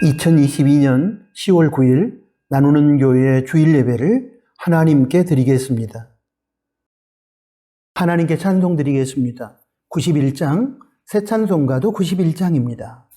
2022년 10월 9일 나누는 교회 주일 예배를 하나님께 드리겠습니다. 하나님께 찬송 드리겠습니다. 91장, 새 찬송가도 91장입니다.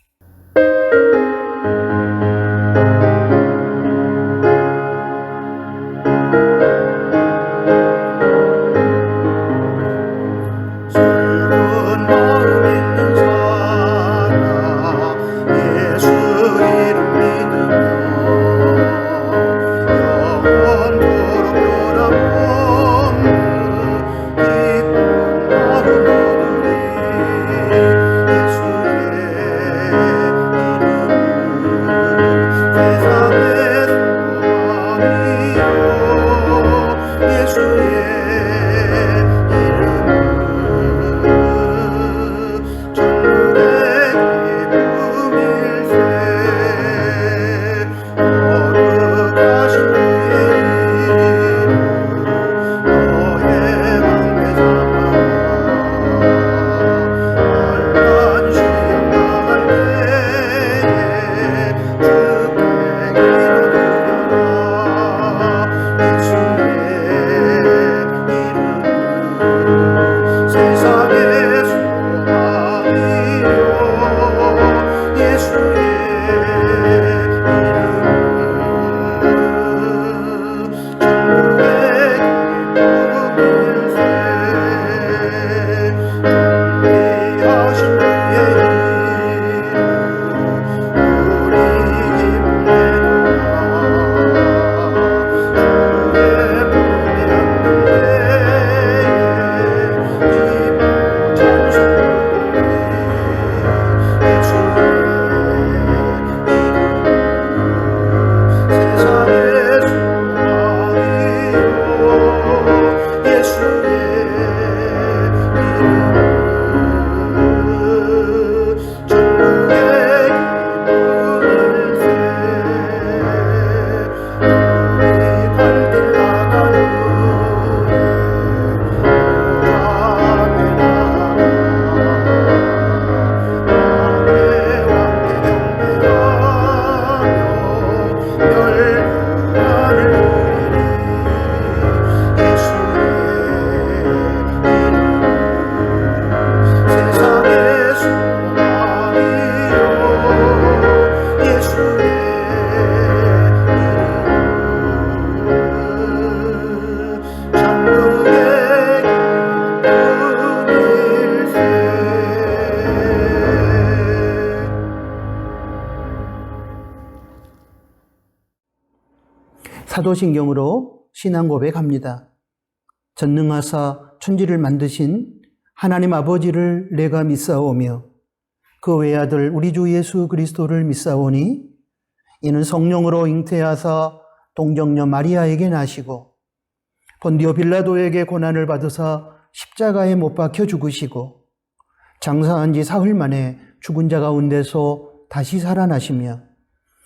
사도신경으로 신앙 고백합니다. 전능하사 천지를 만드신 하나님 아버지를 내가 믿사오며 그 외아들 우리 주 예수 그리스도를 믿사오니 이는 성령으로 잉태하사 동정녀 마리아에게 나시고 본디오 빌라도에게 고난을 받으사 십자가에 못 박혀 죽으시고 장사한 지 사흘 만에 죽은 자 가운데서 다시 살아나시며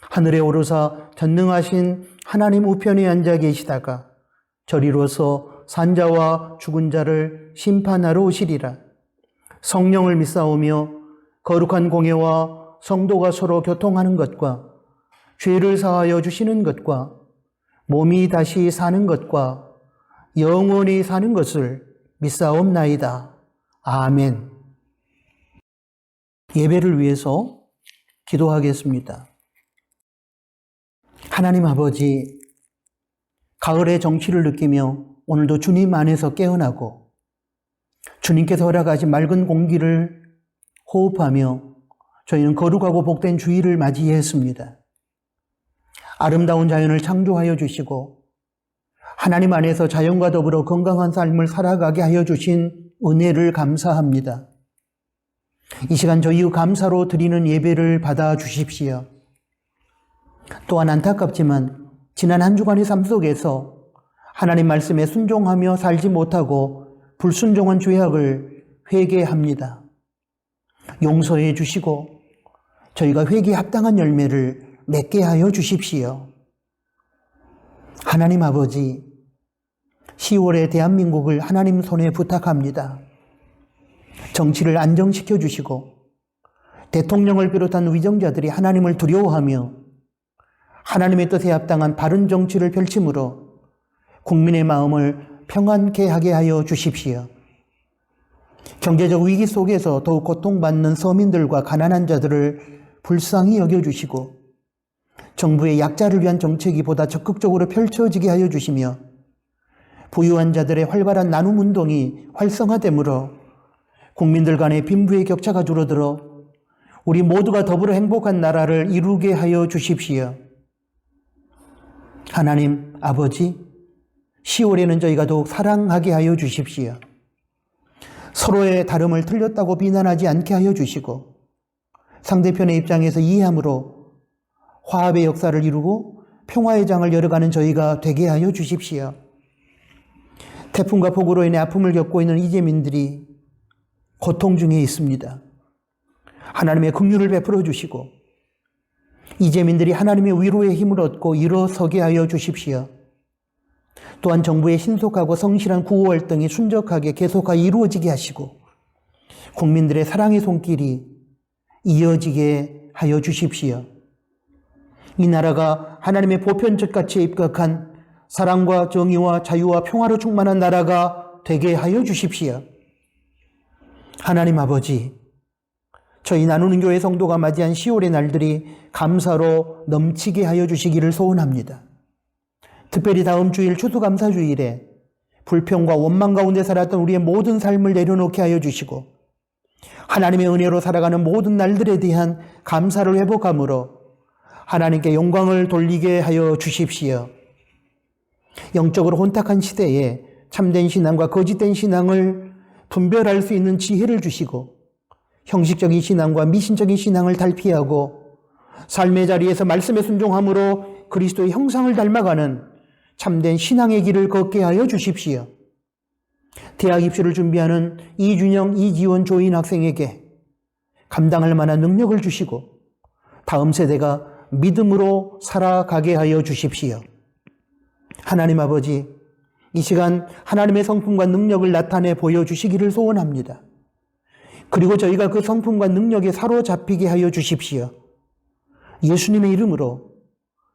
하늘에 오르사 전능하신 하나님 우편에 앉아 계시다가 저리로서 산자와 죽은 자를 심판하러 오시리라. 성령을 믿사오며 거룩한 공예와 성도가 서로 교통하는 것과 죄를 사하여 주시는 것과 몸이 다시 사는 것과 영원히 사는 것을 믿사옵나이다. 아멘. 예배를 위해서 기도하겠습니다. 하나님 아버지, 가을의 정취를 느끼며 오늘도 주님 안에서 깨어나고 주님께서 허락하신 맑은 공기를 호흡하며 저희는 거룩하고 복된 주일을 맞이했습니다. 아름다운 자연을 창조하여 주시고 하나님 안에서 자연과 더불어 건강한 삶을 살아가게 하여 주신 은혜를 감사합니다. 이 시간 저희 감사로 드리는 예배를 받아 주십시오. 또한 안타깝지만 지난 한 주간의 삶 속에서 하나님 말씀에 순종하며 살지 못하고 불순종한 죄악을 회개합니다. 용서해 주시고 저희가 회개에 합당한 열매를 맺게 하여 주십시오. 하나님 아버지, 10월의 대한민국을 하나님 손에 부탁합니다. 정치를 안정시켜 주시고 대통령을 비롯한 위정자들이 하나님을 두려워하며 하나님의 뜻에 합당한 바른 정치를 펼침으로 국민의 마음을 평안케 하게 하여 주십시오. 경제적 위기 속에서 더욱 고통받는 서민들과 가난한 자들을 불쌍히 여겨주시고 정부의 약자를 위한 정책이 보다 적극적으로 펼쳐지게 하여 주시며 부유한 자들의 활발한 나눔 운동이 활성화되므로 국민들 간의 빈부의 격차가 줄어들어 우리 모두가 더불어 행복한 나라를 이루게 하여 주십시오. 하나님 아버지, 10월에는 저희가 더욱 사랑하게 하여 주십시오. 서로의 다름을 틀렸다고 비난하지 않게 하여 주시고 상대편의 입장에서 이해함으로 화합의 역사를 이루고 평화의 장을 열어가는 저희가 되게 하여 주십시오. 태풍과 폭우로 인해 아픔을 겪고 있는 이재민들이 고통 중에 있습니다. 하나님의 긍휼을 베풀어 주시고 이재민들이 하나님의 위로의 힘을 얻고 일어서게 하여 주십시오. 또한 정부의 신속하고 성실한 구호 활동이 순적하게 계속하여 이루어지게 하시고 국민들의 사랑의 손길이 이어지게 하여 주십시오. 이 나라가 하나님의 보편적 가치에 입각한 사랑과 정의와 자유와 평화로 충만한 나라가 되게 하여 주십시오. 하나님 아버지, 저희 나누는 교회 성도가 맞이한 10월의 날들이 감사로 넘치게 하여 주시기를 소원합니다. 특별히 다음 주일 추수감사주일에 불평과 원망 가운데 살았던 우리의 모든 삶을 내려놓게 하여 주시고 하나님의 은혜로 살아가는 모든 날들에 대한 감사를 회복함으로 하나님께 영광을 돌리게 하여 주십시오. 영적으로 혼탁한 시대에 참된 신앙과 거짓된 신앙을 분별할 수 있는 지혜를 주시고 형식적인 신앙과 미신적인 신앙을 달피하고 삶의 자리에서 말씀에 순종함으로 그리스도의 형상을 닮아가는 참된 신앙의 길을 걷게 하여 주십시오. 대학 입시를 준비하는 이준영, 이지원 조인 학생에게 감당할 만한 능력을 주시고 다음 세대가 믿음으로 살아가게 하여 주십시오. 하나님 아버지, 이 시간 하나님의 성품과 능력을 나타내 보여주시기를 소원합니다. 그리고 저희가 그 성품과 능력에 사로잡히게 하여 주십시오. 예수님의 이름으로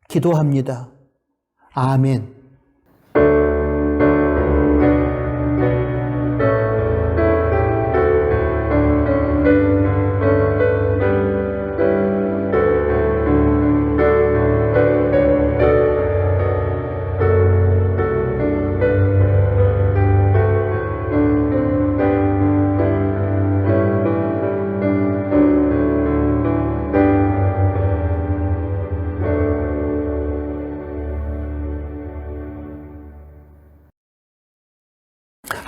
기도합니다. 아멘.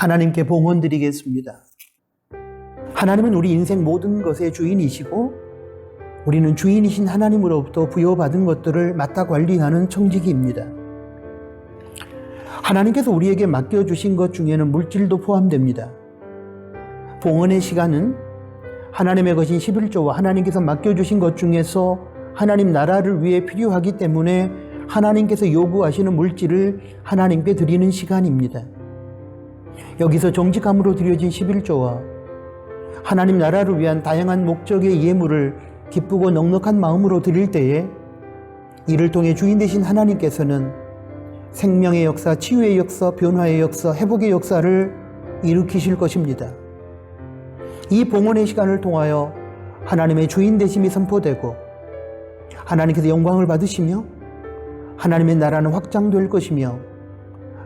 하나님께 봉헌드리겠습니다. 하나님은 우리 인생 모든 것의 주인이시고 우리는 주인이신 하나님으로부터 부여받은 것들을 맡아 관리하는 청지기입니다. 하나님께서 우리에게 맡겨주신 것 중에는 물질도 포함됩니다. 봉헌의 시간은 하나님의 것인 11조와 하나님께서 맡겨주신 것 중에서 하나님 나라를 위해 필요하기 때문에 하나님께서 요구하시는 물질을 하나님께 드리는 시간입니다. 여기서 정직함으로 드려진 11조와 하나님 나라를 위한 다양한 목적의 예물을 기쁘고 넉넉한 마음으로 드릴 때에 이를 통해 주인 되신 하나님께서는 생명의 역사, 치유의 역사, 변화의 역사, 회복의 역사를 일으키실 것입니다. 이 봉헌의 시간을 통하여 하나님의 주인 되심이 선포되고 하나님께서 영광을 받으시며 하나님의 나라는 확장될 것이며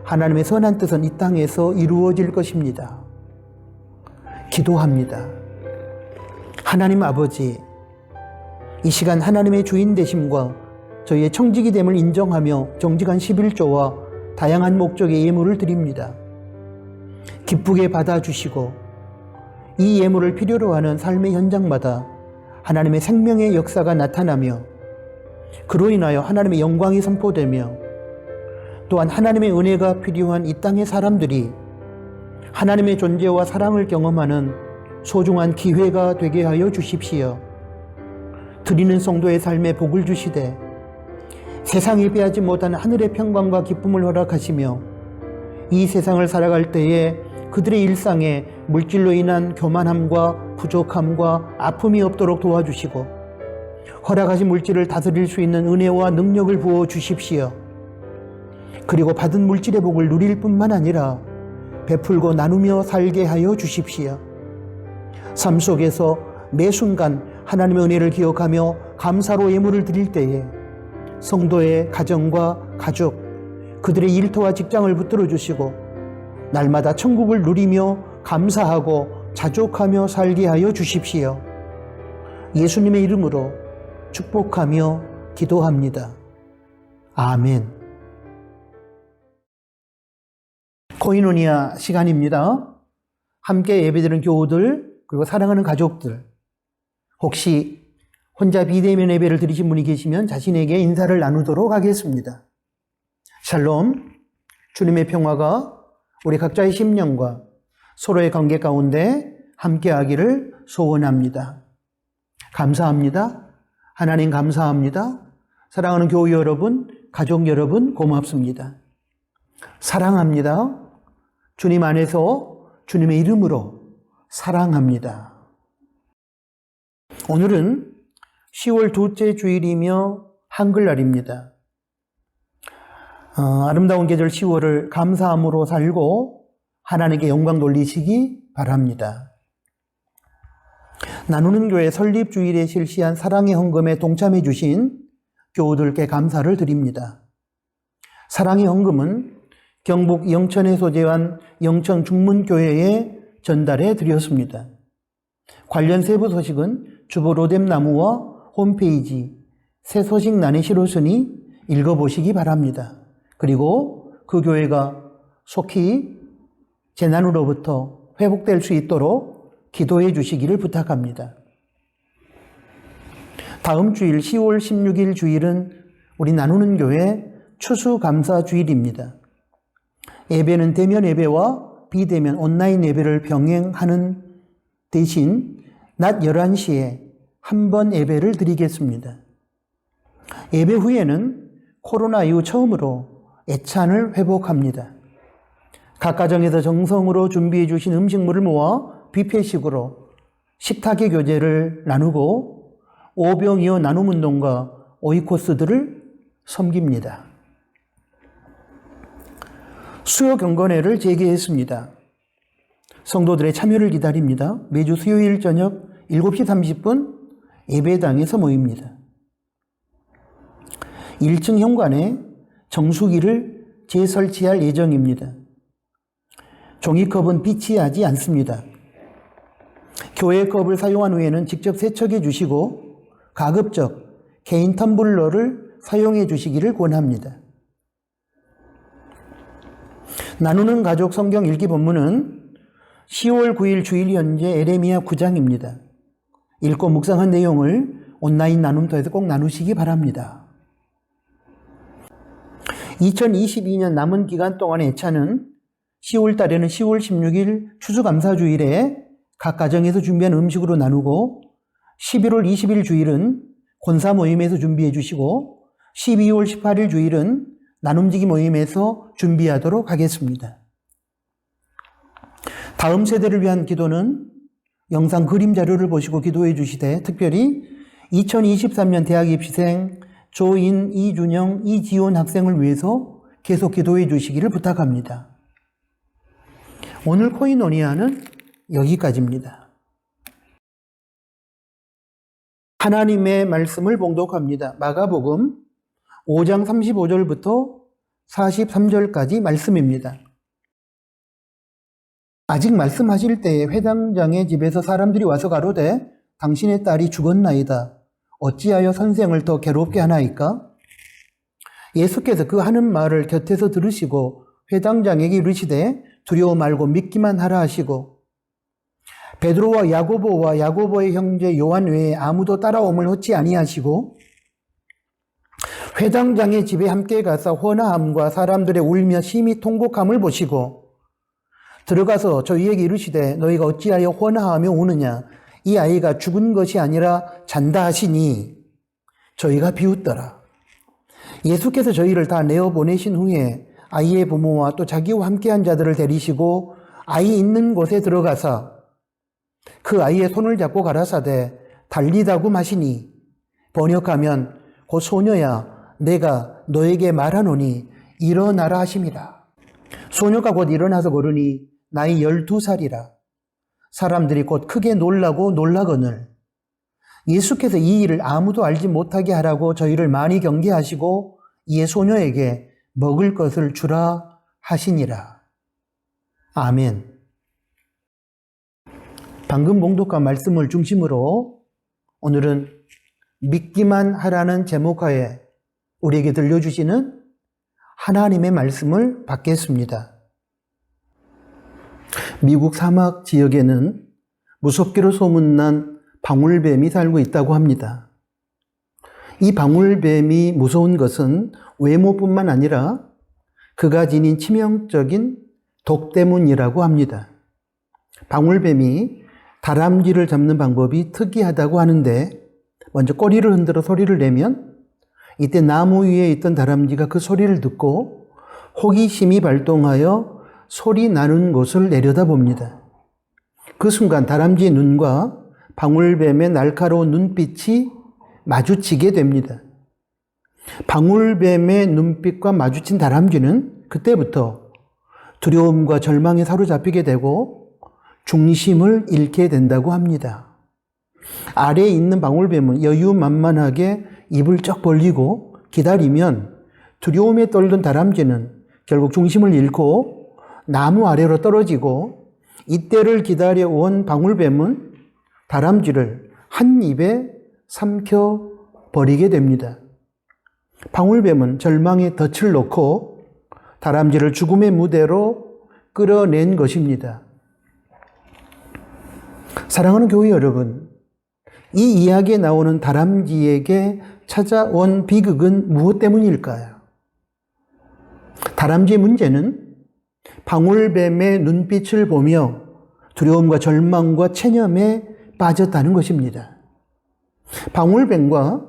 하나님의 선한 뜻은 이 땅에서 이루어질 것입니다. 기도합니다. 하나님 아버지, 이 시간 하나님의 주인 되심과 저희의 청지기 됨을 인정하며 정직한 11조와 다양한 목적의 예물을 드립니다. 기쁘게 받아주시고 이 예물을 필요로 하는 삶의 현장마다 하나님의 생명의 역사가 나타나며 그로 인하여 하나님의 영광이 선포되며 또한 하나님의 은혜가 필요한 이 땅의 사람들이 하나님의 존재와 사랑을 경험하는 소중한 기회가 되게 하여 주십시오. 드리는 성도의 삶에 복을 주시되 세상이 배하지 못한 하늘의 평강과 기쁨을 허락하시며 이 세상을 살아갈 때에 그들의 일상에 물질로 인한 교만함과 부족함과 아픔이 없도록 도와주시고 허락하신 물질을 다스릴 수 있는 은혜와 능력을 부어 주십시오. 그리고 받은 물질의 복을 누릴 뿐만 아니라 베풀고 나누며 살게 하여 주십시오. 삶 속에서 매 순간 하나님의 은혜를 기억하며 감사로 예물을 드릴 때에 성도의 가정과 가족, 그들의 일터와 직장을 붙들어 주시고 날마다 천국을 누리며 감사하고 자족하며 살게 하여 주십시오. 예수님의 이름으로 축복하며 기도합니다. 아멘. 코이노니아 시간입니다. 함께 예배드리는 교우들 그리고 사랑하는 가족들, 혹시 혼자 비대면 예배를 드리신 분이 계시면 자신에게 인사를 나누도록 하겠습니다. 샬롬, 주님의 평화가 우리 각자의 심령과 서로의 관계 가운데 함께하기를 소원합니다. 감사합니다. 하나님 감사합니다. 사랑하는 교우 여러분, 가족 여러분 고맙습니다. 사랑합니다. 주님 안에서 주님의 이름으로 사랑합니다. 오늘은 10월 둘째 주일이며 한글날입니다. 아름다운 계절 10월을 감사함으로 살고 하나님께 영광 돌리시기 바랍니다. 나누는 교회 설립 주일에 실시한 사랑의 헌금에 동참해 주신 교우들께 감사를 드립니다. 사랑의 헌금은 경북 영천에 소재한 영천 중문교회에 전달해 드렸습니다. 관련 세부 소식은 주보 로뎀나무와 홈페이지 새 소식란에 실었으니 읽어보시기 바랍니다. 그리고 그 교회가 속히 재난으로부터 회복될 수 있도록 기도해 주시기를 부탁합니다. 다음 주일 10월 16일 주일은 우리 나누는 교회 추수감사 주일입니다. 예배는 대면 예배와 비대면 온라인 예배를 병행하는 대신 낮 11시에 한 번 예배를 드리겠습니다. 예배 후에는 코로나 이후 처음으로 애찬을 회복합니다. 각 가정에서 정성으로 준비해 주신 음식물을 모아 뷔페식으로 식탁의 교제를 나누고 오병이어 나눔 운동과 오이코스들을 섬깁니다. 수요 경건회를 재개했습니다. 성도들의 참여를 기다립니다. 매주 수요일 저녁 7시 30분 예배당에서 모입니다. 1층 현관에 정수기를 재설치할 예정입니다. 종이컵은 비치하지 않습니다. 교회 컵을 사용한 후에는 직접 세척해 주시고 가급적 개인 텀블러를 사용해 주시기를 권합니다. 나누는 가족 성경 읽기 본문은 10월 9일 주일 현재 에레미야 9장입니다. 읽고 묵상한 내용을 온라인 나눔터에서 꼭 나누시기 바랍니다. 2022년 남은 기간 동안의 애차는 10월 달에는 10월 16일 추수감사주일에 각 가정에서 준비한 음식으로 나누고 11월 20일 주일은 권사 모임에서 준비해 주시고 12월 18일 주일은 나눔지기 모임에서 준비하도록 하겠습니다. 다음 세대를 위한 기도는 영상 그림 자료를 보시고 기도해 주시되 특별히 2023년 대학 입시생 조인, 이준영, 이지원 학생을 위해서 계속 기도해 주시기를 부탁합니다. 오늘 코이노니아는 여기까지입니다. 하나님의 말씀을 봉독합니다. 마가복음 5장 35절부터 43절까지 말씀입니다. 아직 말씀하실 때에 회당장의 집에서 사람들이 와서 가로되 당신의 딸이 죽었나이다. 어찌하여 선생을 더 괴롭게 하나이까? 예수께서 그 하는 말을 곁에서 들으시고 회당장에게 이르시되 두려워 말고 믿기만 하라 하시고 베드로와 야고보의 형제 요한 외에 아무도 따라옴을 허치 아니하시고 회당장의 집에 함께 가서 헌화함과 사람들의 울며 심히 통곡함을 보시고 들어가서 저희에게 이르시되 너희가 어찌하여 헌화하며 우느냐 이 아이가 죽은 것이 아니라 잔다 하시니 저희가 비웃더라. 예수께서 저희를 다 내어 보내신 후에 아이의 부모와 또 자기와 함께한 자들을 데리시고 아이 있는 곳에 들어가서 그 아이의 손을 잡고 가라사대 달리다고 마시니 번역하면 그 소녀야 내가 너에게 말하노니 일어나라 하심이라. 소녀가 곧 일어나서 걸으니 나이 12살이라. 사람들이 곧 크게 놀라고 놀라거늘 예수께서 이 일을 아무도 알지 못하게 하라고 저희를 많이 경계하시고 이에 소녀에게 먹을 것을 주라 하시니라. 아멘. 방금 봉독한 말씀을 중심으로 오늘은 믿기만 하라는 제목하에 우리에게 들려주시는 하나님의 말씀을 받겠습니다. 미국 사막 지역에는 무섭기로 소문난 방울뱀이 살고 있다고 합니다. 이 방울뱀이 무서운 것은 외모뿐만 아니라 그가 지닌 치명적인 독 때문이라고 합니다. 방울뱀이 다람쥐를 잡는 방법이 특이하다고 하는데 먼저 꼬리를 흔들어 소리를 내면 이때 나무 위에 있던 다람쥐가 그 소리를 듣고 호기심이 발동하여 소리 나는 곳을 내려다봅니다. 그 순간 다람쥐의 눈과 방울뱀의 날카로운 눈빛이 마주치게 됩니다. 방울뱀의 눈빛과 마주친 다람쥐는 그때부터 두려움과 절망에 사로잡히게 되고 중심을 잃게 된다고 합니다. 아래에 있는 방울뱀은 여유만만하게 입을 쩍 벌리고 기다리면 두려움에 떨던 다람쥐는 결국 중심을 잃고 나무 아래로 떨어지고 이때를 기다려온 방울뱀은 다람쥐를 한 입에 삼켜 버리게 됩니다. 방울뱀은 절망의 덫을 놓고 다람쥐를 죽음의 무대로 끌어낸 것입니다. 사랑하는 교회 여러분, 이 이야기에 나오는 다람쥐에게 찾아온 비극은 무엇 때문일까요? 다람쥐의 문제는 방울뱀의 눈빛을 보며 두려움과 절망과 체념에 빠졌다는 것입니다. 방울뱀과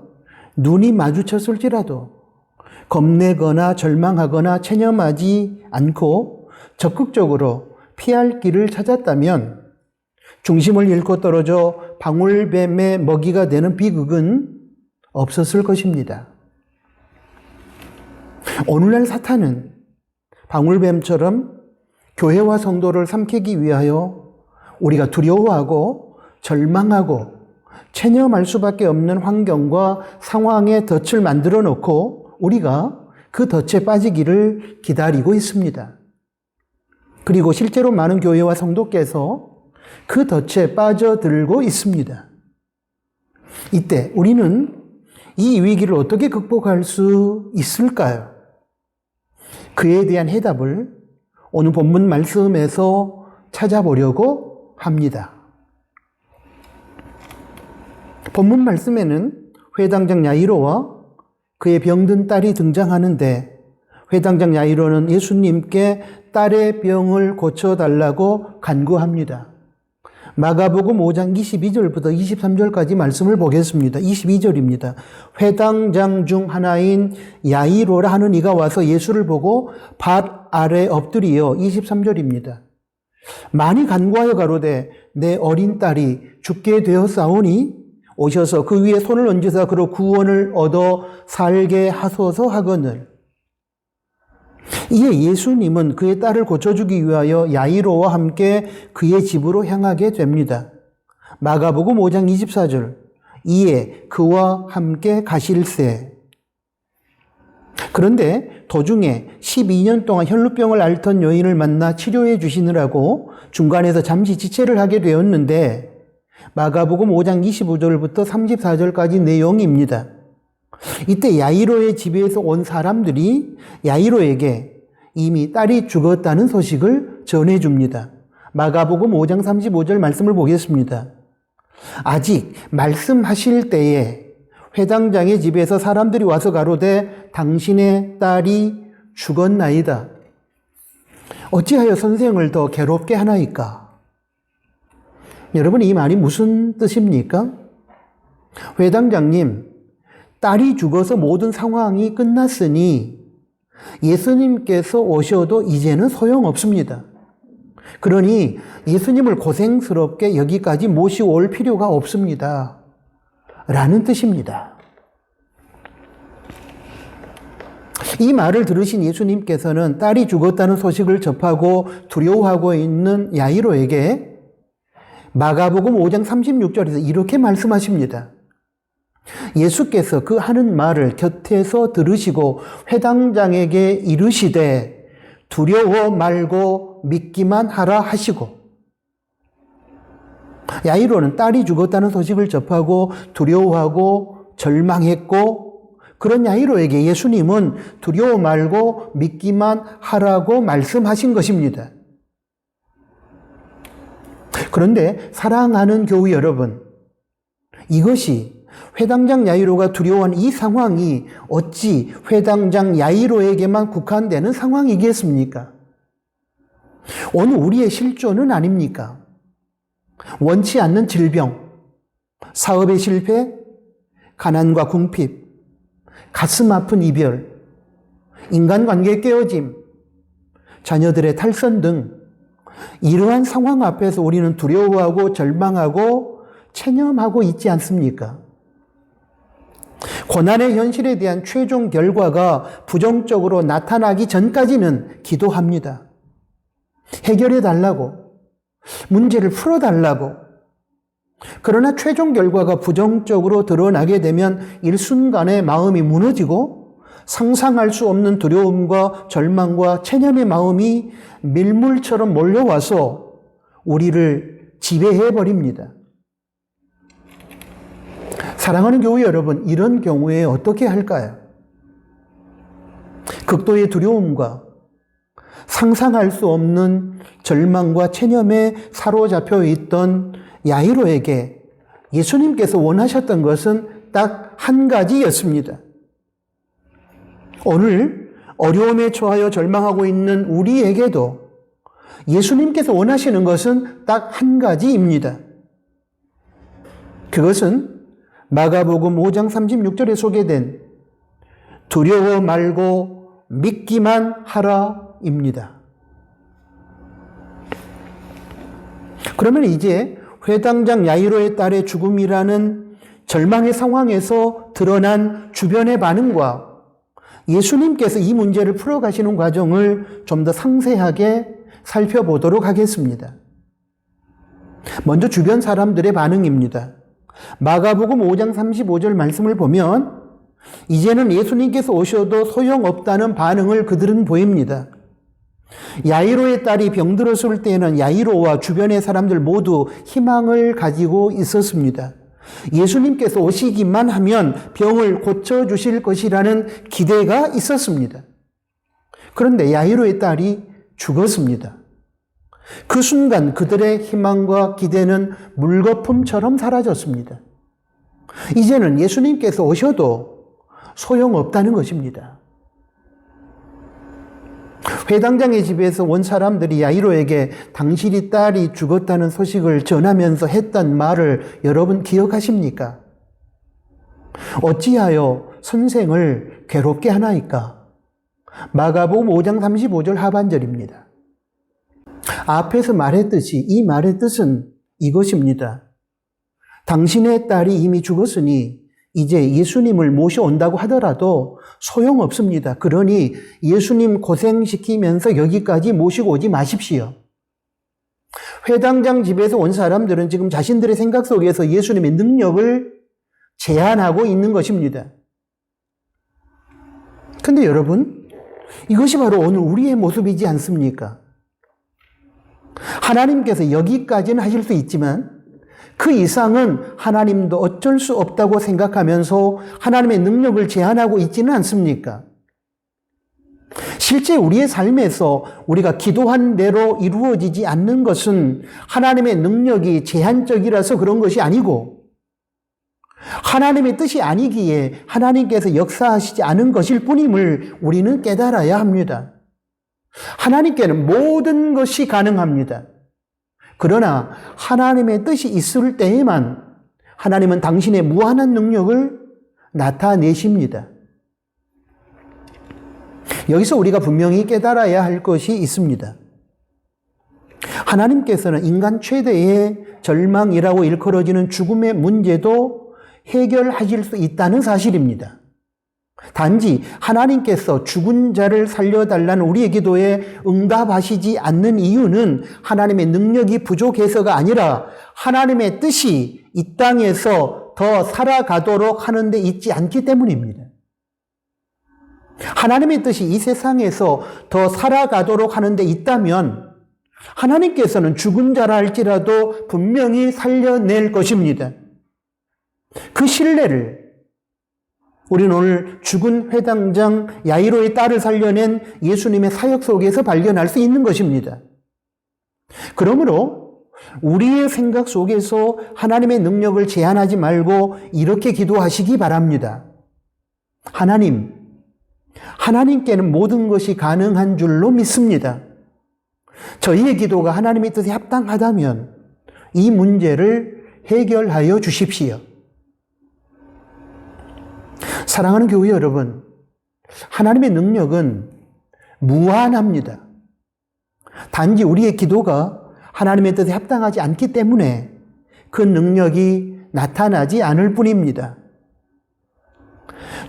눈이 마주쳤을지라도 겁내거나 절망하거나 체념하지 않고 적극적으로 피할 길을 찾았다면 중심을 잃고 떨어져 방울뱀의 먹이가 되는 비극은 없었을 것입니다. 오늘날 사탄은 방울뱀처럼 교회와 성도를 삼키기 위하여 우리가 두려워하고 절망하고 체념할 수밖에 없는 환경과 상황의 덫을 만들어 놓고 우리가 그 덫에 빠지기를 기다리고 있습니다. 그리고 실제로 많은 교회와 성도께서 그 덫에 빠져들고 있습니다. 이때 우리는 이 위기를 어떻게 극복할 수 있을까요? 그에 대한 해답을 오늘 본문 말씀에서 찾아보려고 합니다. 본문 말씀에는 회당장 야이로와 그의 병든 딸이 등장하는데 회당장 야이로는 예수님께 딸의 병을 고쳐달라고 간구합니다. 마가복음 5장 22절부터 23절까지 말씀을 보겠습니다. 22절입니다. 회당장 중 하나인 야이로라 하는 이가 와서 예수를 보고 발 아래 엎드리어 23절입니다. 많이 간구하여 가로되 내 어린 딸이 죽게 되었사오니 오셔서 그 위에 손을 얹으사 그로 구원을 얻어 살게 하소서 하거늘. 이에 예수님은 그의 딸을 고쳐주기 위하여 야이로와 함께 그의 집으로 향하게 됩니다. 마가복음 5장 24절. 이에 그와 함께 가실새. 그런데 도중에 12년 동안 혈루병을 앓던 여인을 만나 치료해 주시느라고 중간에서 잠시 지체를 하게 되었는데 마가복음 5장 25절부터 34절까지 내용입니다. 이때 야이로의 집에서 온 사람들이 야이로에게 이미 딸이 죽었다는 소식을 전해줍니다. 마가복음 5장 35절 말씀을 보겠습니다. 아직 말씀하실 때에 회당장의 집에서 사람들이 와서 가로되 당신의 딸이 죽었나이다. 어찌하여 선생을 더 괴롭게 하나이까? 여러분, 이 말이 무슨 뜻입니까? 회당장님, 딸이 죽어서 모든 상황이 끝났으니 예수님께서 오셔도 이제는 소용없습니다. 그러니 예수님을 고생스럽게 여기까지 모시고 올 필요가 없습니다. 라는 뜻입니다. 이 말을 들으신 예수님께서는 딸이 죽었다는 소식을 접하고 두려워하고 있는 야이로에게 마가복음 5장 36절에서 이렇게 말씀하십니다. 예수께서 그 하는 말을 곁에서 들으시고 회당장에게 이르시되 두려워 말고 믿기만 하라 하시고, 야이로는 딸이 죽었다는 소식을 접하고 두려워하고 절망했고, 그런 야이로에게 예수님은 두려워 말고 믿기만 하라고 말씀하신 것입니다. 그런데 사랑하는 교우 여러분, 이것이 회당장 야이로가 두려워한 이 상황이 어찌 회당장 야이로에게만 국한되는 상황이겠습니까? 오늘 우리의 실존은 아닙니까? 원치 않는 질병, 사업의 실패, 가난과 궁핍, 가슴 아픈 이별, 인간관계 깨어짐, 자녀들의 탈선 등 이러한 상황 앞에서 우리는 두려워하고 절망하고 체념하고 있지 않습니까? 고난의 현실에 대한 최종 결과가 부정적으로 나타나기 전까지는 기도합니다. 해결해 달라고, 문제를 풀어 달라고. 그러나 최종 결과가 부정적으로 드러나게 되면 일순간에 마음이 무너지고 상상할 수 없는 두려움과 절망과 체념의 마음이 밀물처럼 몰려와서 우리를 지배해 버립니다. 사랑하는 교우 여러분, 이런 경우에 어떻게 할까요? 극도의 두려움과 상상할 수 없는 절망과 체념에 사로잡혀 있던 야이로에게 예수님께서 원하셨던 것은 딱 한 가지였습니다. 오늘 어려움에 처하여 절망하고 있는 우리에게도 예수님께서 원하시는 것은 딱 한 가지입니다. 그것은 마가복음 5장 36절에 소개된 두려워 말고 믿기만 하라입니다. 그러면 이제 회당장 야이로의 딸의 죽음이라는 절망의 상황에서 드러난 주변의 반응과 예수님께서 이 문제를 풀어가시는 과정을 좀 더 상세하게 살펴보도록 하겠습니다. 먼저 주변 사람들의 반응입니다. 마가복음 5장 35절 말씀을 보면 이제는 예수님께서 오셔도 소용없다는 반응을 그들은 보입니다. 야이로의 딸이 병들었을 때에는 야이로와 주변의 사람들 모두 희망을 가지고 있었습니다. 예수님께서 오시기만 하면 병을 고쳐주실 것이라는 기대가 있었습니다. 그런데 야이로의 딸이 죽었습니다. 그 순간 그들의 희망과 기대는 물거품처럼 사라졌습니다. 이제는 예수님께서 오셔도 소용없다는 것입니다. 회당장의 집에서 온 사람들이 야이로에게 당신이 딸이 죽었다는 소식을 전하면서 했던 말을 여러분 기억하십니까? 어찌하여 선생을 괴롭게 하나이까? 마가복음 5장 35절 하반절입니다. 앞에서 말했듯이 이 말의 뜻은 이것입니다. 당신의 딸이 이미 죽었으니 이제 예수님을 모셔온다고 하더라도 소용없습니다. 그러니 예수님 고생시키면서 여기까지 모시고 오지 마십시오. 회당장 집에서 온 사람들은 지금 자신들의 생각 속에서 예수님의 능력을 제한하고 있는 것입니다. 근데 여러분, 이것이 바로 오늘 우리의 모습이지 않습니까? 하나님께서 여기까지는 하실 수 있지만 그 이상은 하나님도 어쩔 수 없다고 생각하면서 하나님의 능력을 제한하고 있지는 않습니까? 실제 우리의 삶에서 우리가 기도한 대로 이루어지지 않는 것은 하나님의 능력이 제한적이라서 그런 것이 아니고 하나님의 뜻이 아니기에 하나님께서 역사하시지 않은 것일 뿐임을 우리는 깨달아야 합니다. 하나님께는 모든 것이 가능합니다. 그러나 하나님의 뜻이 있을 때에만 하나님은 당신의 무한한 능력을 나타내십니다. 여기서 우리가 분명히 깨달아야 할 것이 있습니다. 하나님께서는 인간 최대의 절망이라고 일컬어지는 죽음의 문제도 해결하실 수 있다는 사실입니다. 단지 하나님께서 죽은 자를 살려달라는 우리의 기도에 응답하시지 않는 이유는 하나님의 능력이 부족해서가 아니라 하나님의 뜻이 이 땅에서 더 살아가도록 하는 데 있지 않기 때문입니다. 하나님의 뜻이 이 세상에서 더 살아가도록 하는 데 있다면 하나님께서는 죽은 자라 할지라도 분명히 살려낼 것입니다. 그 신뢰를 우리는 오늘 죽은 회당장 야이로의 딸을 살려낸 예수님의 사역 속에서 발견할 수 있는 것입니다. 그러므로 우리의 생각 속에서 하나님의 능력을 제한하지 말고 이렇게 기도하시기 바랍니다. 하나님께는 모든 것이 가능한 줄로 믿습니다. 저희의 기도가 하나님의 뜻에 합당하다면 이 문제를 해결하여 주십시오. 사랑하는 교회 여러분, 하나님의 능력은 무한합니다. 단지 우리의 기도가 하나님의 뜻에 합당하지 않기 때문에 그 능력이 나타나지 않을 뿐입니다.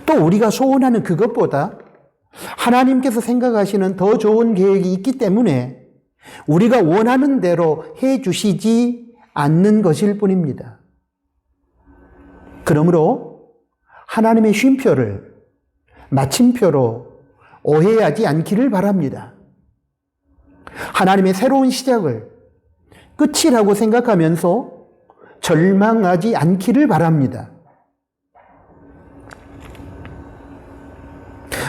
또 우리가 소원하는 그것보다 하나님께서 생각하시는 더 좋은 계획이 있기 때문에 우리가 원하는 대로 해 주시지 않는 것일 뿐입니다. 그러므로 하나님의 쉼표를 마침표로 오해하지 않기를 바랍니다. 하나님의 새로운 시작을 끝이라고 생각하면서 절망하지 않기를 바랍니다.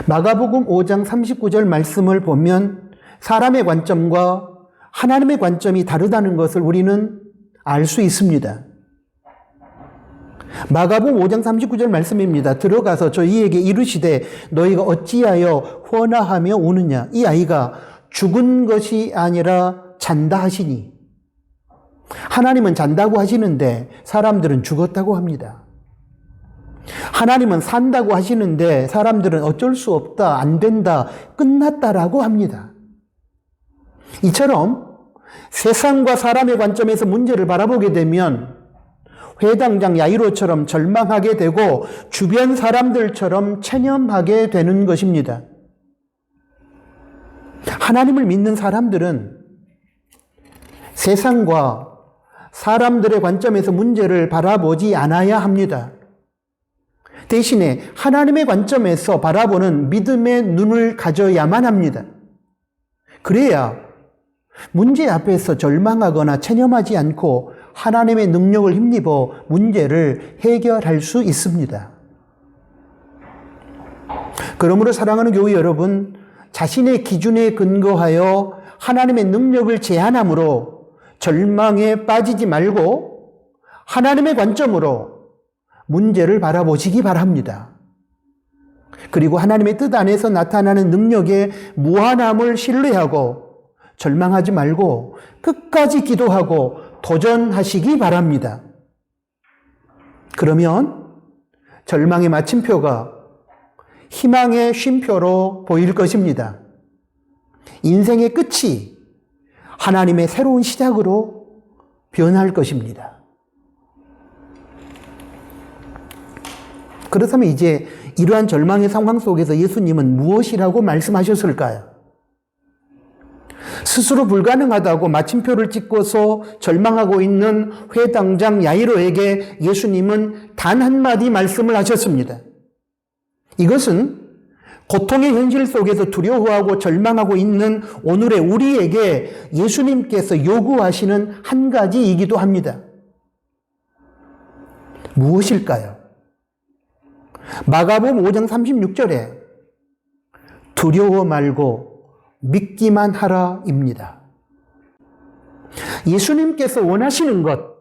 마가복음 5장 39절 말씀을 보면 사람의 관점과 하나님의 관점이 다르다는 것을 우리는 알 수 있습니다. 마가복음 5장 39절 말씀입니다. 들어가서 저희에게 이르시되 너희가 어찌하여 헌화하며 우느냐. 이 아이가 죽은 것이 아니라 잔다 하시니. 하나님은 잔다고 하시는데 사람들은 죽었다고 합니다. 하나님은 산다고 하시는데 사람들은 어쩔 수 없다, 안 된다, 끝났다라고 합니다. 이처럼 세상과 사람의 관점에서 문제를 바라보게 되면 회당장 야이로처럼 절망하게 되고 주변 사람들처럼 체념하게 되는 것입니다. 하나님을 믿는 사람들은 세상과 사람들의 관점에서 문제를 바라보지 않아야 합니다. 대신에 하나님의 관점에서 바라보는 믿음의 눈을 가져야만 합니다. 그래야 문제 앞에서 절망하거나 체념하지 않고 하나님의 능력을 힘입어 문제를 해결할 수 있습니다. 그러므로 사랑하는 교회 여러분, 자신의 기준에 근거하여 하나님의 능력을 제한함으로 절망에 빠지지 말고 하나님의 관점으로 문제를 바라보시기 바랍니다. 그리고 하나님의 뜻 안에서 나타나는 능력의 무한함을 신뢰하고 절망하지 말고 끝까지 기도하고 도전하시기 바랍니다. 그러면 절망의 마침표가 희망의 쉼표로 보일 것입니다. 인생의 끝이 하나님의 새로운 시작으로 변할 것입니다. 그렇다면 이제 이러한 절망의 상황 속에서 예수님은 무엇이라고 말씀하셨을까요? 스스로 불가능하다고 마침표를 찍고서 절망하고 있는 회당장 야이로에게 예수님은 단 한마디 말씀을 하셨습니다. 이것은 고통의 현실 속에서 두려워하고 절망하고 있는 오늘의 우리에게 예수님께서 요구하시는 한 가지이기도 합니다. 무엇일까요? 마가복음 5장 36절에 두려워 말고 믿기만 하라입니다. 예수님께서 원하시는 것,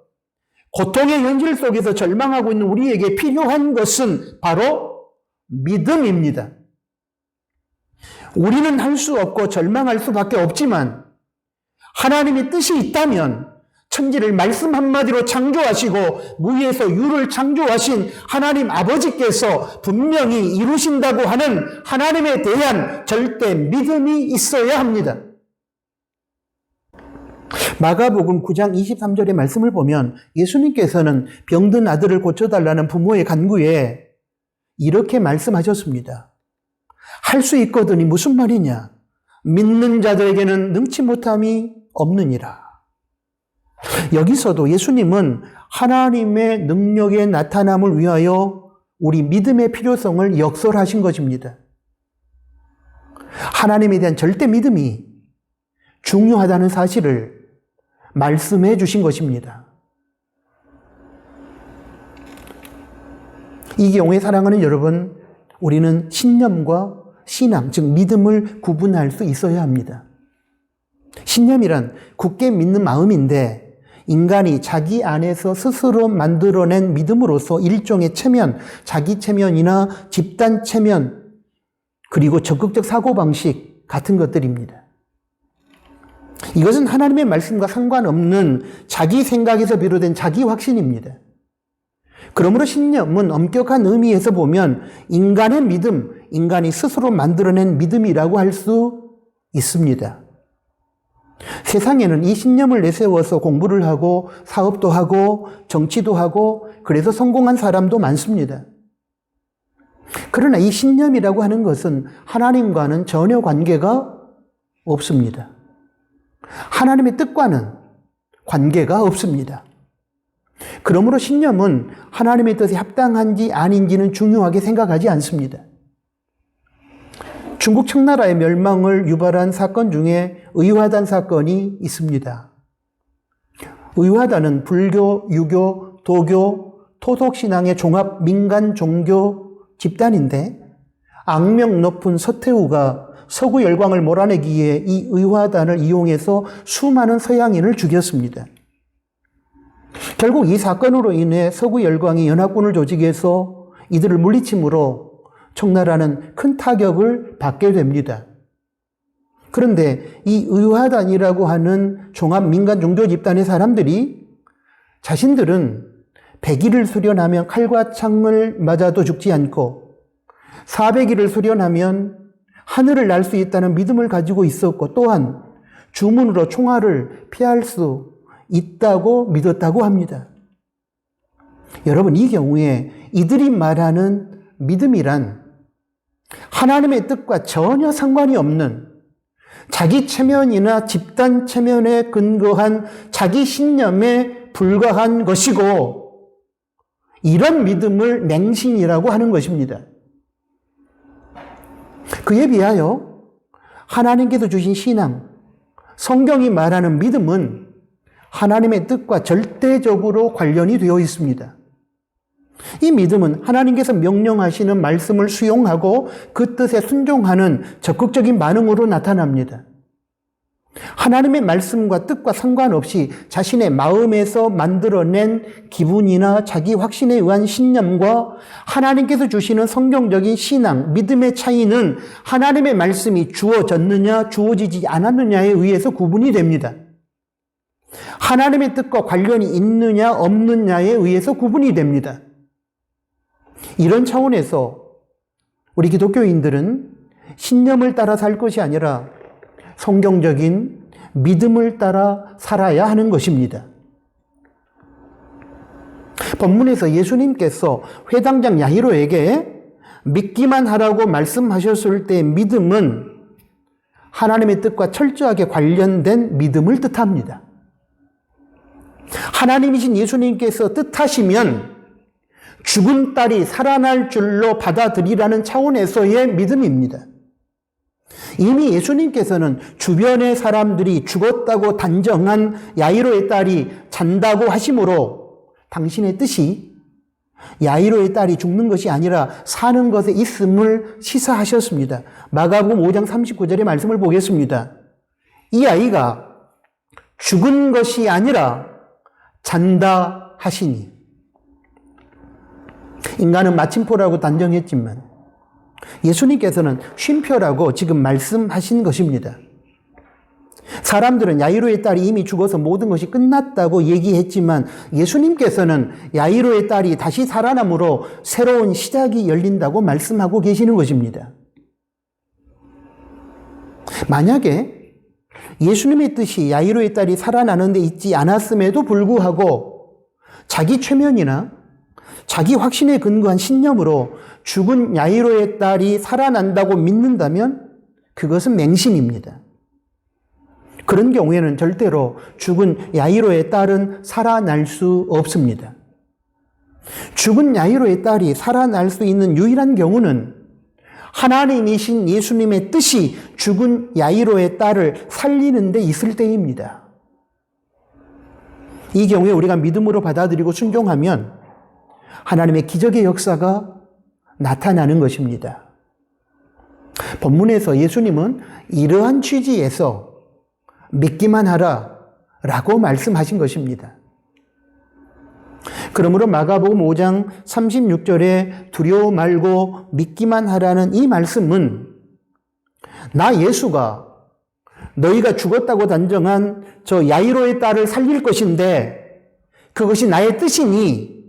고통의 현실 속에서 절망하고 있는 우리에게 필요한 것은 바로 믿음입니다. 우리는 할 수 없고 절망할 수밖에 없지만 하나님의 뜻이 있다면 천지를 말씀 한마디로 창조하시고 무에서 유를 창조하신 하나님 아버지께서 분명히 이루신다고 하는 하나님에 대한 절대 믿음이 있어야 합니다. 마가복음 9장 23절의 말씀을 보면 예수님께서는 병든 아들을 고쳐달라는 부모의 간구에 이렇게 말씀하셨습니다. 할 수 있거든이 무슨 말이냐? 믿는 자들에게는 능치 못함이 없느니라. 여기서도 예수님은 하나님의 능력의 나타남을 위하여 우리 믿음의 필요성을 역설하신 것입니다. 하나님에 대한 절대 믿음이 중요하다는 사실을 말씀해 주신 것입니다. 이 경우에 사랑하는 여러분, 우리는 신념과 신앙, 즉 믿음을 구분할 수 있어야 합니다. 신념이란 굳게 믿는 마음인데 인간이 자기 안에서 스스로 만들어낸 믿음으로서 일종의 체면, 자기 체면이나 집단 체면, 그리고 적극적 사고방식 같은 것들입니다. 이것은 하나님의 말씀과 상관없는 자기 생각에서 비롯된 자기 확신입니다. 그러므로 신념은 엄격한 의미에서 보면 인간의 믿음, 인간이 스스로 만들어낸 믿음이라고 할 수 있습니다. 세상에는 이 신념을 내세워서 공부를 하고 사업도 하고 정치도 하고 그래서 성공한 사람도 많습니다. 그러나 이 신념이라고 하는 것은 하나님과는 전혀 관계가 없습니다. 하나님의 뜻과는 관계가 없습니다. 그러므로 신념은 하나님의 뜻에 합당한지 아닌지는 중요하게 생각하지 않습니다. 중국 청나라의 멸망을 유발한 사건 중에 의화단 사건이 있습니다. 의화단은 불교, 유교, 도교, 토속신앙의 종합 민간 종교 집단인데 악명 높은 서태후가 서구 열강을 몰아내기 위해 이 의화단을 이용해서 수많은 서양인을 죽였습니다. 결국 이 사건으로 인해 서구 열강이 연합군을 조직해서 이들을 물리침으로 청나라는 큰 타격을 받게 됩니다. 그런데 이 의화단이라고 하는 종합 민간 종교 집단의 사람들이 자신들은 백일을 수련하면 칼과 창을 맞아도 죽지 않고 400일을 수련하면 하늘을 날 수 있다는 믿음을 가지고 있었고 또한 주문으로 총알을 피할 수 있다고 믿었다고 합니다. 여러분, 이 경우에 이들이 말하는 믿음이란 하나님의 뜻과 전혀 상관이 없는 자기 체면이나 집단 체면에 근거한 자기 신념에 불과한 것이고 이런 믿음을 맹신이라고 하는 것입니다. 그에 비하여 하나님께서 주신 신앙, 성경이 말하는 믿음은 하나님의 뜻과 절대적으로 관련이 되어 있습니다. 이 믿음은 하나님께서 명령하시는 말씀을 수용하고 그 뜻에 순종하는 적극적인 반응으로 나타납니다. 하나님의 말씀과 뜻과 상관없이 자신의 마음에서 만들어낸 기분이나 자기 확신에 의한 신념과 하나님께서 주시는 성경적인 신앙, 믿음의 차이는 하나님의 말씀이 주어졌느냐 주어지지 않았느냐에 의해서 구분이 됩니다. 하나님의 뜻과 관련이 있느냐 없느냐에 의해서 구분이 됩니다. 이런 차원에서 우리 기독교인들은 신념을 따라 살 것이 아니라 성경적인 믿음을 따라 살아야 하는 것입니다. 본문에서 예수님께서 회당장 야이로에게 믿기만 하라고 말씀하셨을 때 믿음은 하나님의 뜻과 철저하게 관련된 믿음을 뜻합니다. 하나님이신 예수님께서 뜻하시면 죽은 딸이 살아날 줄로 받아들이라는 차원에서의 믿음입니다. 이미 예수님께서는 주변의 사람들이 죽었다고 단정한 야이로의 딸이 잔다고 하심으로 당신의 뜻이 야이로의 딸이 죽는 것이 아니라 사는 것에 있음을 시사하셨습니다. 마가복음 5장 39절의 말씀을 보겠습니다. 이 아이가 죽은 것이 아니라 잔다 하시니. 인간은 마침표라고 단정했지만 예수님께서는 쉼표라고 지금 말씀하신 것입니다. 사람들은 야이로의 딸이 이미 죽어서 모든 것이 끝났다고 얘기했지만 예수님께서는 야이로의 딸이 다시 살아남으로 새로운 시작이 열린다고 말씀하고 계시는 것입니다. 만약에 예수님의 뜻이 야이로의 딸이 살아나는 데 있지 않았음에도 불구하고 자기 최면이나 자기 확신에 근거한 신념으로 죽은 야이로의 딸이 살아난다고 믿는다면 그것은 맹신입니다. 그런 경우에는 절대로 죽은 야이로의 딸은 살아날 수 없습니다. 죽은 야이로의 딸이 살아날 수 있는 유일한 경우는 하나님이신 예수님의 뜻이 죽은 야이로의 딸을 살리는 데 있을 때입니다. 이 경우에 우리가 믿음으로 받아들이고 순종하면 하나님의 기적의 역사가 나타나는 것입니다. 본문에서 예수님은 이러한 취지에서 믿기만 하라 라고 말씀하신 것입니다. 그러므로 마가복음 5장 36절에 두려워 말고 믿기만 하라는 이 말씀은 나 예수가 너희가 죽었다고 단정한 저 야이로의 딸을 살릴 것인데 그것이 나의 뜻이니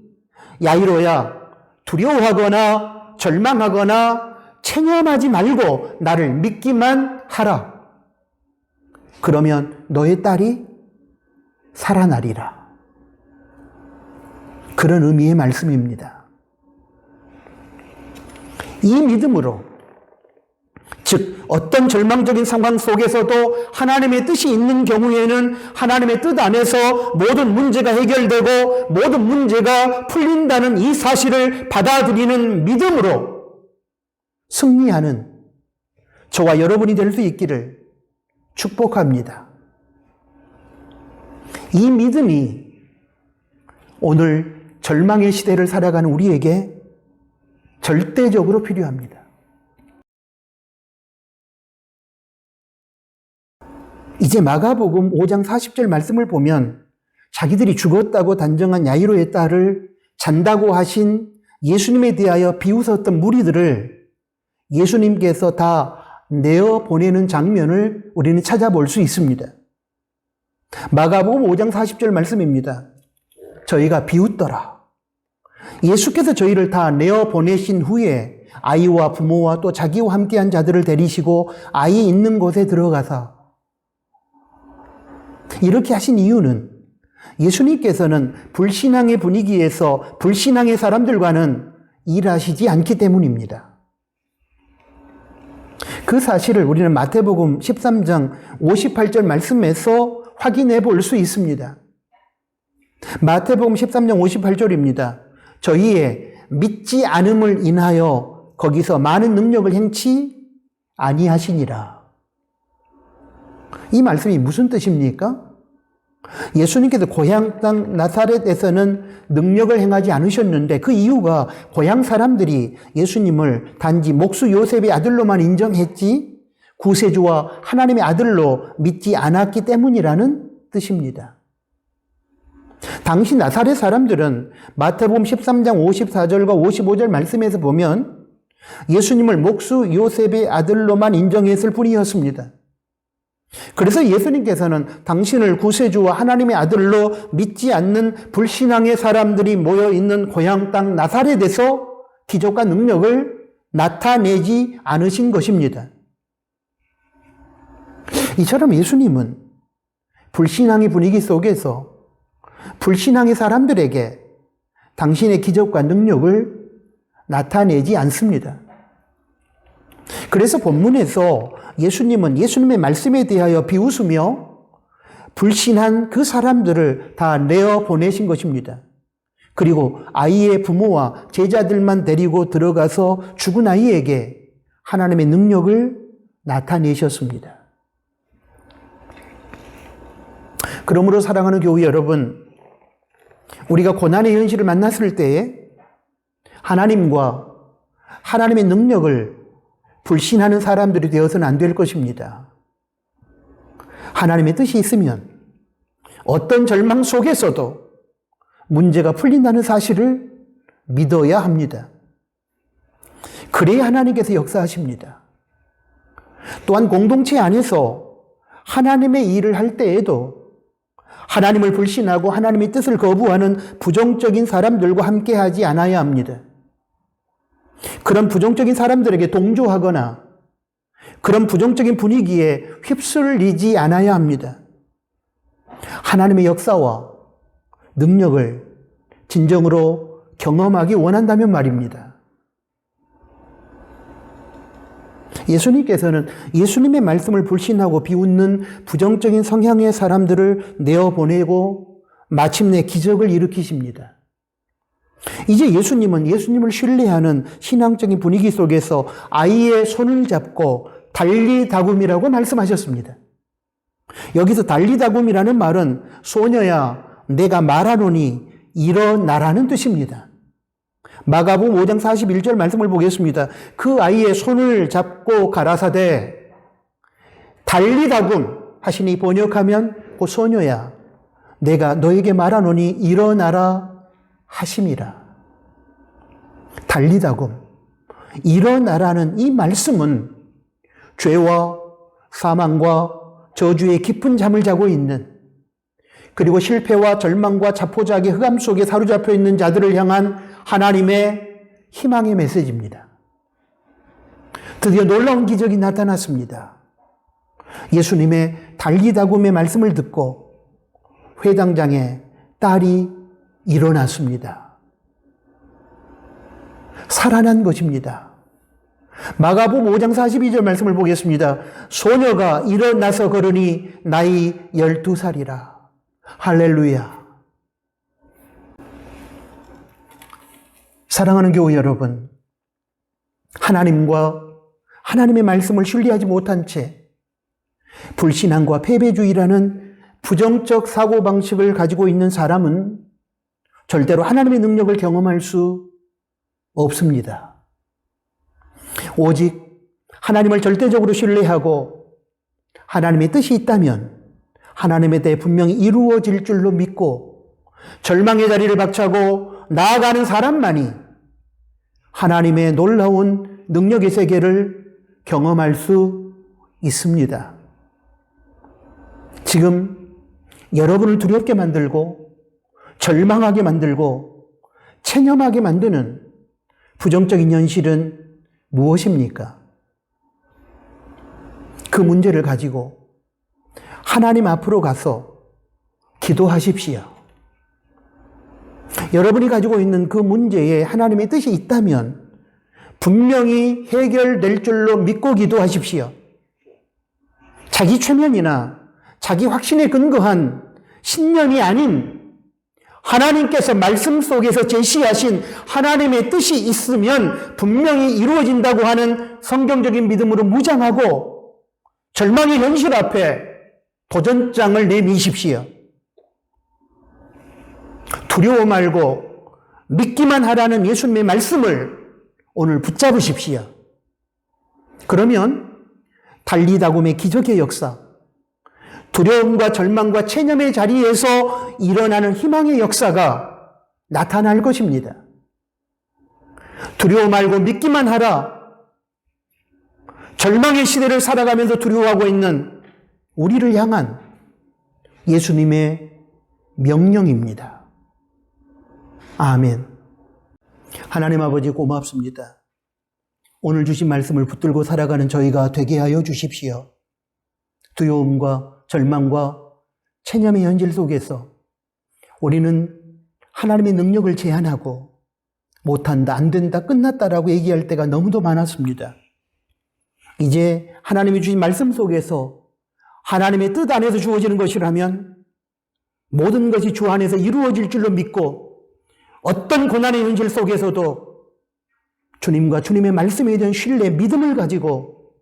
야이로야 두려워하거나 절망하거나 체념하지 말고 나를 믿기만 하라. 그러면 너의 딸이 살아나리라. 그런 의미의 말씀입니다. 이 믿음으로, 즉 어떤 절망적인 상황 속에서도 하나님의 뜻이 있는 경우에는 하나님의 뜻 안에서 모든 문제가 해결되고 모든 문제가 풀린다는 이 사실을 받아들이는 믿음으로 승리하는 저와 여러분이 될 수 있기를 축복합니다. 이 믿음이 오늘 절망의 시대를 살아가는 우리에게 절대적으로 필요합니다. 이제 마가복음 5장 40절 말씀을 보면 자기들이 죽었다고 단정한 야이로의 딸을 잔다고 하신 예수님에 대하여 비웃었던 무리들을 예수님께서 다 내어 보내는 장면을 우리는 찾아볼 수 있습니다. 마가복음 5장 40절 말씀입니다. 저희가 비웃더라. 예수께서 저희를 다 내어 보내신 후에 아이와 부모와 또 자기와 함께한 자들을 데리시고 아이 있는 곳에 들어가서 이렇게 하신 이유는 예수님께서는 불신앙의 분위기에서 불신앙의 사람들과는 일하시지 않기 때문입니다. 그 사실을 우리는 마태복음 13장 58절 말씀에서 확인해 볼 수 있습니다. 마태복음 13장 58절입니다. 저희의 믿지 않음을 인하여 거기서 많은 능력을 행치 아니하시니라. 이 말씀이 무슨 뜻입니까? 예수님께서 고향 땅 나사렛에서는 능력을 행하지 않으셨는데 그 이유가 고향 사람들이 예수님을 단지 목수 요셉의 아들로만 인정했지 구세주와 하나님의 아들로 믿지 않았기 때문이라는 뜻입니다. 당시 나사렛 사람들은 마태복음 13장 54절과 55절 말씀에서 보면 예수님을 목수 요셉의 아들로만 인정했을 뿐이었습니다. 그래서 예수님께서는 당신을 구세주와 하나님의 아들로 믿지 않는 불신앙의 사람들이 모여있는 고향 땅 나사렛에서 기적과 능력을 나타내지 않으신 것입니다. 이처럼 예수님은 불신앙의 분위기 속에서 불신앙의 사람들에게 당신의 기적과 능력을 나타내지 않습니다. 그래서 본문에서 예수님은 예수님의 말씀에 대하여 비웃으며 불신한 그 사람들을 다 내어 보내신 것입니다. 그리고 아이의 부모와 제자들만 데리고 들어가서 죽은 아이에게 하나님의 능력을 나타내셨습니다. 그러므로 사랑하는 교회 여러분, 우리가 고난의 현실을 만났을 때에 하나님과 하나님의 능력을 불신하는 사람들이 되어서는 안 될 것입니다. 하나님의 뜻이 있으면 어떤 절망 속에서도 문제가 풀린다는 사실을 믿어야 합니다. 그래야 하나님께서 역사하십니다. 또한 공동체 안에서 하나님의 일을 할 때에도 하나님을 불신하고 하나님의 뜻을 거부하는 부정적인 사람들과 함께하지 않아야 합니다. 그런 부정적인 사람들에게 동조하거나 그런 부정적인 분위기에 휩쓸리지 않아야 합니다. 하나님의 역사와 능력을 진정으로 경험하기 원한다면 말입니다. 예수님께서는 예수님의 말씀을 불신하고 비웃는 부정적인 성향의 사람들을 내어보내고 마침내 기적을 일으키십니다. 이제 예수님은 예수님을 신뢰하는 신앙적인 분위기 속에서 아이의 손을 잡고 달리다굼이라고 말씀하셨습니다. 여기서 달리다굼이라는 말은 소녀야 내가 말하노니 일어나라는 뜻입니다. 마가복음 5장 41절 말씀을 보겠습니다. 그 아이의 손을 잡고 가라사대 달리다굼 하시니 번역하면 그 소녀야 내가 너에게 말하노니 일어나라 하심이라. 달리다굼 일어나라는 이 말씀은 죄와 사망과 저주의 깊은 잠을 자고 있는, 그리고 실패와 절망과 자포자기 흑암 속에 사로잡혀 있는 자들을 향한 하나님의 희망의 메시지입니다. 드디어 놀라운 기적이 나타났습니다. 예수님의 달리다굼의 말씀을 듣고 회당장의 딸이 일어났습니다. 살아난 것입니다. 마가복음 5장 42절 말씀을 보겠습니다. 소녀가 일어나서 걸으니 나이 12살이라. 할렐루야. 사랑하는 교회 여러분, 하나님과 하나님의 말씀을 신뢰하지 못한 채 불신앙과 패배주의라는 부정적 사고방식을 가지고 있는 사람은 절대로 하나님의 능력을 경험할 수 없습니다. 오직 하나님을 절대적으로 신뢰하고 하나님의 뜻이 있다면 하나님에 대해 분명히 이루어질 줄로 믿고 절망의 자리를 박차고 나아가는 사람만이 하나님의 놀라운 능력의 세계를 경험할 수 있습니다. 지금 여러분을 두렵게 만들고 절망하게 만들고 체념하게 만드는 부정적인 현실은 무엇입니까? 그 문제를 가지고 하나님 앞으로 가서 기도하십시오. 여러분이 가지고 있는 그 문제에 하나님의 뜻이 있다면 분명히 해결될 줄로 믿고 기도하십시오. 자기 최면이나 자기 확신에 근거한 신념이 아닌 하나님께서 말씀 속에서 제시하신 하나님의 뜻이 있으면 분명히 이루어진다고 하는 성경적인 믿음으로 무장하고 절망의 현실 앞에 도전장을 내미십시오. 두려워 말고 믿기만 하라는 예수님의 말씀을 오늘 붙잡으십시오. 그러면 달리다굼의 기적의 역사, 두려움과 절망과 체념의 자리에서 일어나는 희망의 역사가 나타날 것입니다. 두려워 말고 믿기만 하라. 절망의 시대를 살아가면서 두려워하고 있는 우리를 향한 예수님의 명령입니다. 아멘. 하나님 아버지 고맙습니다. 오늘 주신 말씀을 붙들고 살아가는 저희가 되게 하여 주십시오. 두려움과 절망과 체념의 현실 속에서 우리는 하나님의 능력을 제한하고 못한다, 안 된다, 끝났다라고 얘기할 때가 너무도 많았습니다. 이제 하나님이 주신 말씀 속에서 하나님의 뜻 안에서 주어지는 것이라면 모든 것이 주 안에서 이루어질 줄로 믿고 어떤 고난의 현실 속에서도 주님과 주님의 말씀에 대한 신뢰, 믿음을 가지고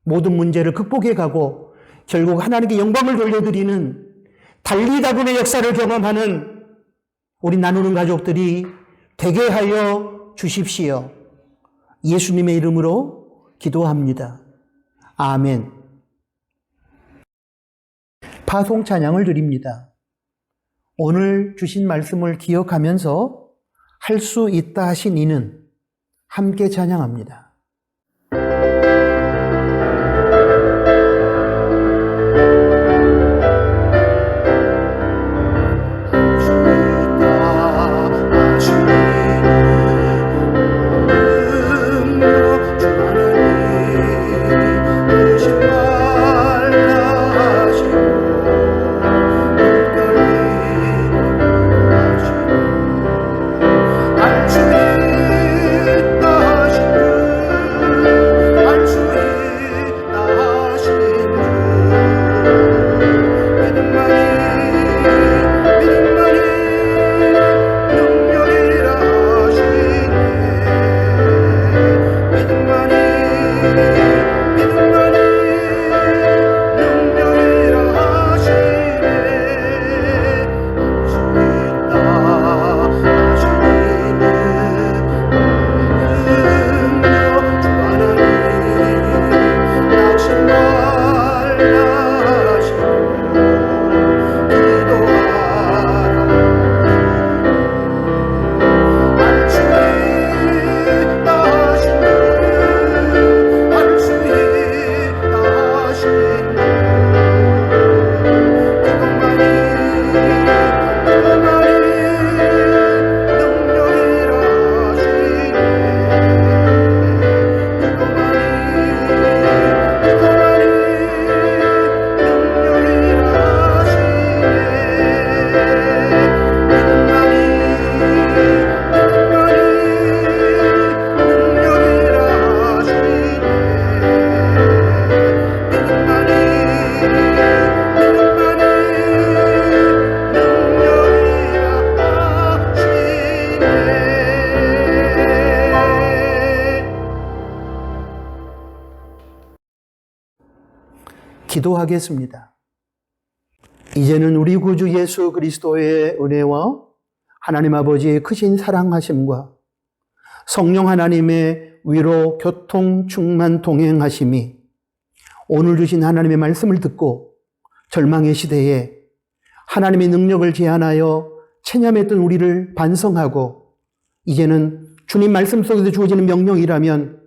모든 문제를 극복해가고 결국 하나님께 영광을 돌려드리는 달리다굼의 역사를 경험하는 우리 나누는 가족들이 되게 하여 주십시오. 예수님의 이름으로 기도합니다. 아멘. 파송 찬양을 드립니다. 오늘 주신 말씀을 기억하면서 할 수 있다 하신 이는 함께 찬양합니다. 기도하겠습니다. 이제는 우리 구주 예수 그리스도의 은혜와 하나님 아버지의 크신 사랑하심과 성령 하나님의 위로 교통 충만 동행하심이 오늘 주신 하나님의 말씀을 듣고 절망의 시대에 하나님의 능력을 제안하여 체념했던 우리를 반성하고 이제는 주님 말씀 속에서 주어지는 명령이라면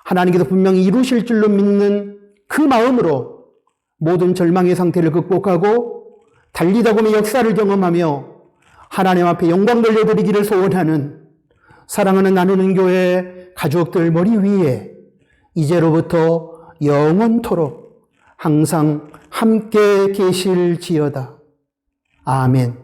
하나님께서 분명히 이루실 줄로 믿는 그 마음으로 모든 절망의 상태를 극복하고 달리다 보면 역사를 경험하며 하나님 앞에 영광 돌려드리기를 소원하는 사랑하는 나누는 교회 가족들 머리 위에 이제로부터 영원토록 항상 함께 계실지어다. 아멘.